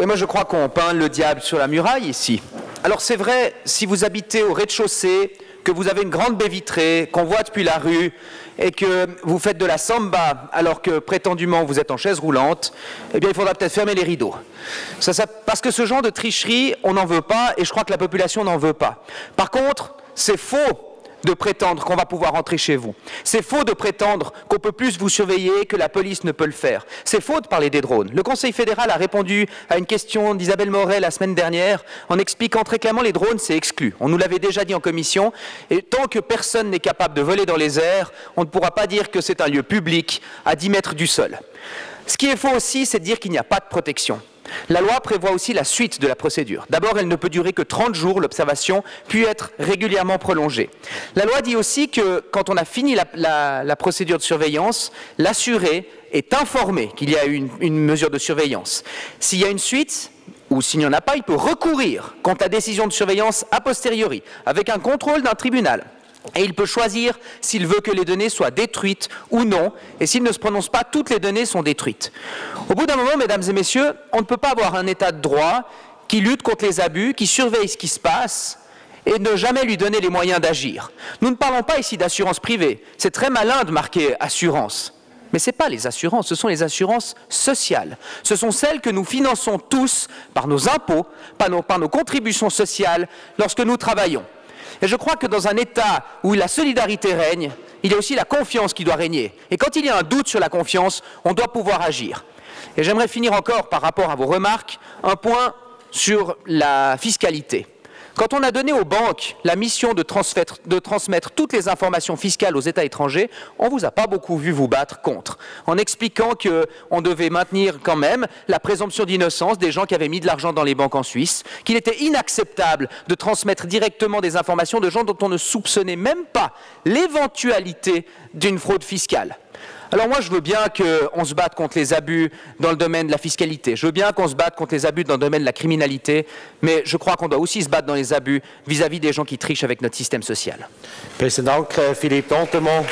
Oui, moi je crois qu'on peint le diable sur la muraille ici. Alors c'est vrai, si vous habitez au rez-de-chaussée, que vous avez une grande baie vitrée, qu'on voit depuis la rue, et que vous faites de la samba alors que prétendument vous êtes en chaise roulante, eh bien il faudra peut-être fermer les rideaux. Parce que ce genre de tricherie, on n'en veut pas, et je crois que la population n'en veut pas. Par contre, c'est faux de prétendre qu'on va pouvoir rentrer chez vous. C'est faux de prétendre qu'on peut plus vous surveiller que la police ne peut le faire. C'est faux de parler des drones. Le Conseil fédéral a répondu à une question d'Isabelle Moret la semaine dernière en expliquant très clairement les drones, c'est exclu. On nous l'avait déjà dit en commission, et tant que personne n'est capable de voler dans les airs, on ne pourra pas dire que c'est un lieu public à 10 mètres du sol. Ce qui est faux aussi, c'est de dire qu'il n'y a pas de protection. La loi prévoit aussi la suite de la procédure. D'abord, elle ne peut durer que 30 jours, l'observation, puis être régulièrement prolongée. La loi dit aussi que quand on a fini la procédure de surveillance, l'assuré est informé qu'il y a une mesure de surveillance. S'il y a une suite, ou s'il n'y en a pas, il peut recourir contre la décision de surveillance a posteriori, avec un contrôle d'un tribunal. Et il peut choisir s'il veut que les données soient détruites ou non, et s'il ne se prononce pas, toutes les données sont détruites. Au bout d'un moment, mesdames et messieurs, on ne peut pas avoir un État de droit qui lutte contre les abus, qui surveille ce qui se passe, et ne jamais lui donner les moyens d'agir. Nous ne parlons pas ici d'assurance privée. C'est très malin de marquer assurance. Mais ce n'est pas les assurances, ce sont les assurances sociales. Ce sont celles que nous finançons tous par nos impôts, par nos contributions sociales lorsque nous travaillons. Et je crois que dans un État où la solidarité règne, il y a aussi la confiance qui doit régner. Et quand il y a un doute sur la confiance, on doit pouvoir agir. Et j'aimerais finir encore par rapport à vos remarques, un point sur la fiscalité. Quand on a donné aux banques la mission de transmettre toutes les informations fiscales aux États étrangers, on ne vous a pas beaucoup vu vous battre contre, en expliquant qu'on devait maintenir quand même la présomption d'innocence des gens qui avaient mis de l'argent dans les banques en Suisse, qu'il était inacceptable de transmettre directement des informations de gens dont on ne soupçonnait même pas l'éventualité d'une fraude fiscale. Alors moi, je veux bien qu'on se batte contre les abus dans le domaine de la fiscalité. Je veux bien qu'on se batte contre les abus dans le domaine de la criminalité. Mais je crois qu'on doit aussi se battre dans les abus vis-à-vis des gens qui trichent avec notre système social. Besten Dank, Philippe Dantemont.